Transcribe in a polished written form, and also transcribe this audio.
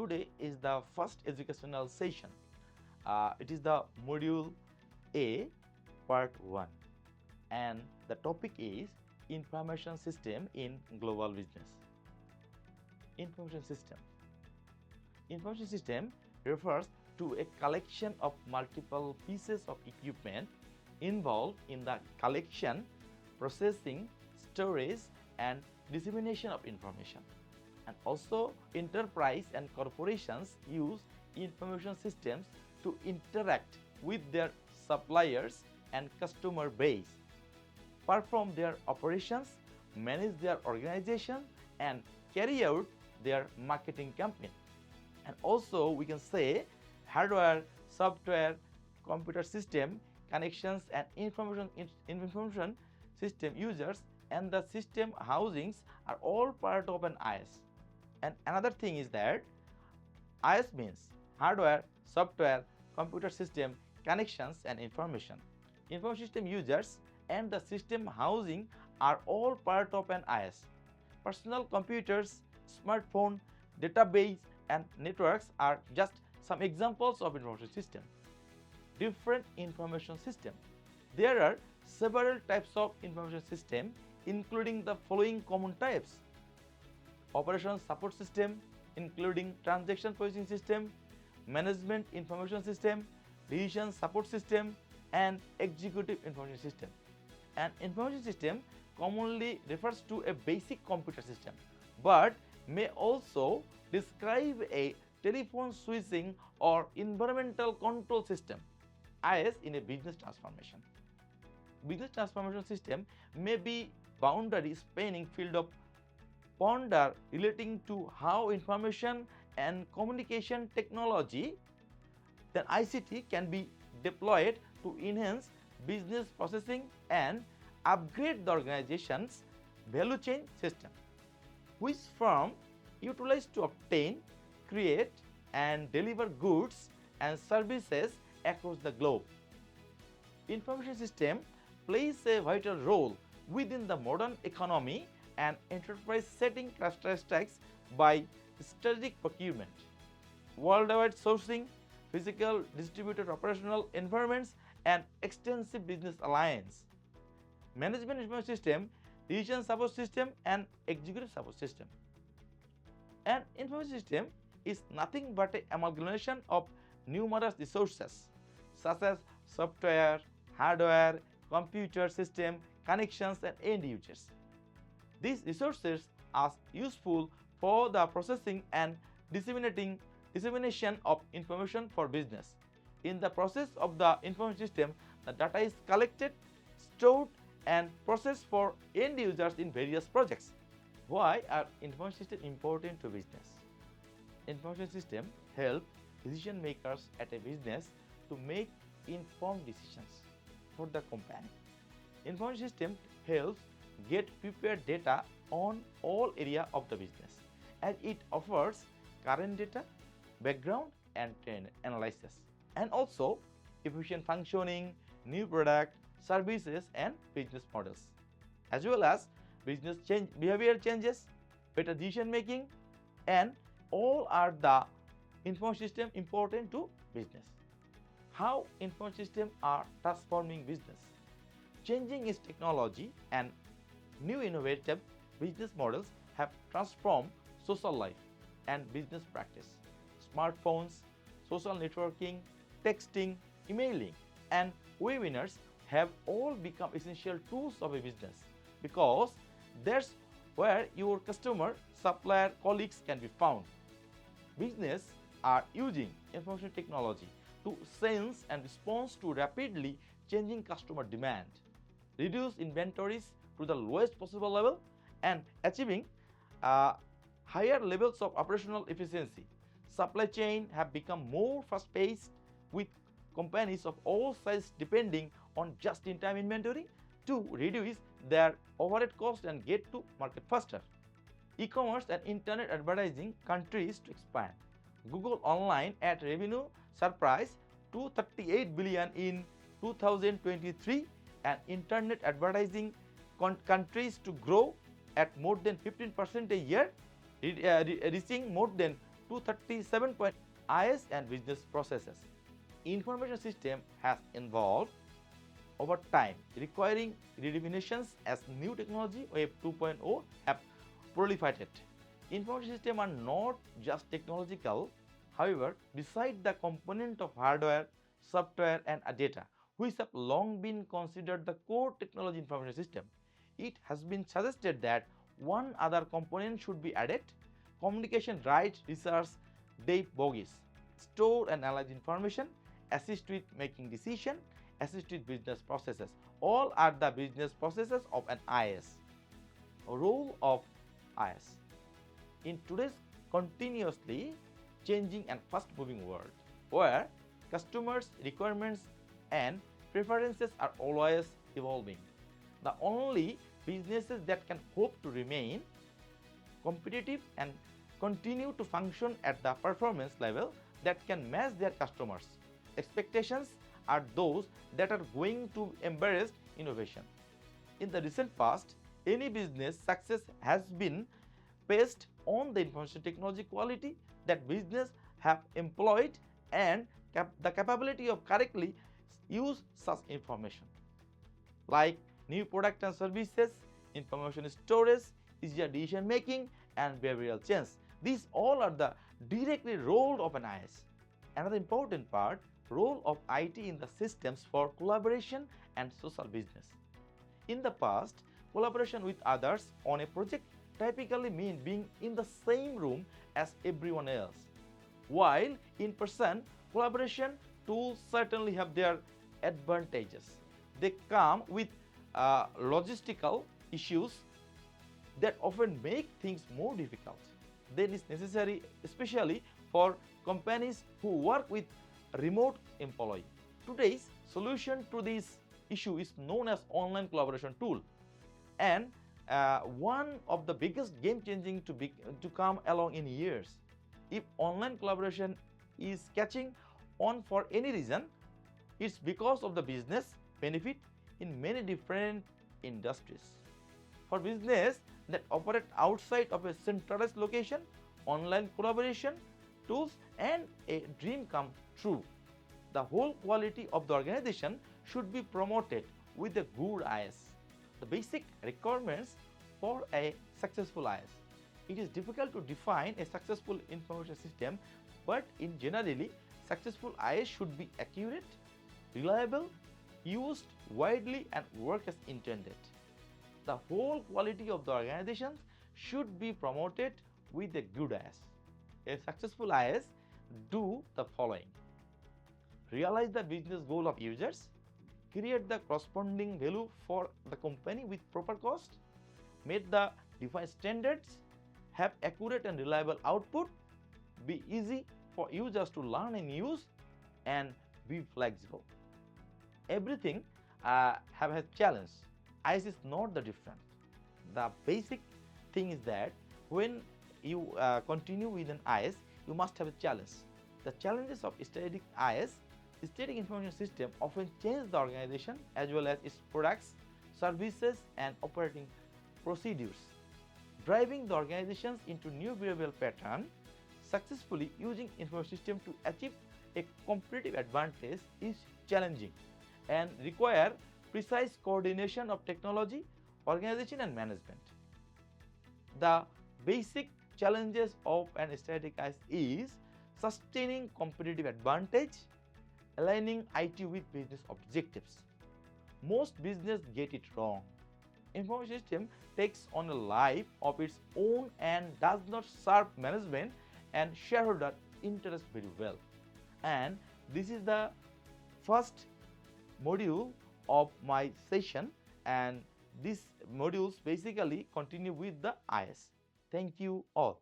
today is the first educational session. It is the module A, part 1, and the topic is information system in global business. Information system. Information system refers to a collection of multiple pieces of equipment involved in the collection, processing, storage, and dissemination of information. And also, enterprise and corporations use information systems to interact with their suppliers and customer base, perform their operations, manage their organization, and carry out their marketing campaign. And also, we can say hardware, software, computer system, connections, and information system users and the system housings are all part of an IS. And another thing is that IS means hardware, software, computer system, connections, and information. Information system users and the system housing are all part of an IS. Personal computers, smartphone, database, and networks are just some examples of information system. Different information system. There are several types of information system, including the following common types: operation support system, including transaction processing system, management information system, decision support system, and executive information system. An information system commonly refers to a basic computer system, but may also describe a telephone switching or environmental control system, IS, in a business transformation. Business transformation system may be boundary spanning field of ponder relating to how information and communication technology, then ICT, can be deployed to enhance business processing and upgrade the organization's value chain system, which firm utilize to obtain, create, and deliver goods and services across the globe. Information system plays a vital role within the modern economy and enterprise, setting characteristics by strategic procurement, worldwide sourcing, physical distributed operational environments, and extensive business alliance. Management information system, decision support system, and executive support system. An information system is nothing but an amalgamation of numerous resources such as software, hardware, computer system, connections, and end users. These resources are useful for the processing and dissemination of information for business. In the process of the information system, the data is collected, stored, and processed for end users in various projects. Why are information systems important to business? Information systems help decision makers at a business to make informed decisions for the company. Information system helps get prepared data on all areas of the business, and it offers current data, background, and trend analysis, and also efficient functioning, new product, services, and business models, as well as business change, behavior changes, better decision making, and all are the information system important to business. How information systems are transforming business? Changing its technology and new innovative business models have transformed social life and business practice. Smartphones, social networking, texting, emailing, and webinars have all become essential tools of a business because that's where your customer, supplier, colleagues can be found. Business are using information technology to sense and respond to rapidly changing customer demand, reduce inventories to the lowest possible level, and achieving higher levels of operational efficiency. Supply chain have become more fast-paced, with companies of all sizes depending on just-in-time inventory to reduce their overhead cost and get to market faster. E-commerce and internet advertising continues to expand. Google online ad revenue surpassed 238 billion in 2023, and internet advertising continues to grow at more than 15% a year, reaching more than 237. IS and business processes. Information system has evolved over time, requiring redefinitions as new technology Web 2.0 have proliferated. Information systems are not just technological, however, beside the component of hardware, software, and data, which have long been considered the core technology information system, it has been suggested that one other component should be added: communication, write, research, debugging, store and analyze information, assist with making decision, assist with business processes. All are the business processes of an IS. Role of IS. In today's continuously changing and fast-moving world, where customers' requirements and preferences are always evolving, the only businesses that can hope to remain competitive and continue to function at the performance level that can match their customers' expectations are those that are going to embrace innovation. In the recent past, any business success has been based on the information technology quality that business have employed and the capability of correctly use such information, like new product and services, information storage, easier decision making, and behavioral change. These all are the directly role of an IS. Another important part, role of IT in the systems for collaboration and social business. In the past, collaboration with others on a project typically mean being in the same room as everyone else. While in person, collaboration tools certainly have their advantages. They come with logistical issues that often make things more difficult than is necessary, especially for companies who work with remote employee. Today's solution to this issue is known as online collaboration tool, and one of the biggest game changing to come along in years. If online collaboration is catching on for any reason, it's because of the business benefit in many different industries. For business that operate outside of a centralized location, online collaboration tools and a dream come true. The whole quality of the organization should be promoted with a good IS. The basic requirements for a successful IS. It is difficult to define a successful information system, but in generally, successful IS should be accurate, reliable, used widely, and work as intended. The whole quality of the organization should be promoted with a good IS. A successful IS do the following: realize the business goal of users, create the corresponding value for the company with proper cost, meet the defined standards, have accurate and reliable output, be easy for users to learn and use, and be flexible. Everything have a challenge. IS is not the different. The basic thing is that when you continue with an IS, you must have a challenge. The challenges of static IS, static information system, often change the organization as well as its products, services, and operating procedures, driving the organizations into new behavioral pattern. Successfully using information system to achieve a competitive advantage is challenging and require precise coordination of technology, organization, and management. The basic challenges of an static IS is sustaining competitive advantage, aligning IT with business objectives. Most business get it wrong. Information system takes on a life of its own and does not serve management and shareholder interest very well. And this is the first module of my session, and these modules basically continue with the IS. Thank you all.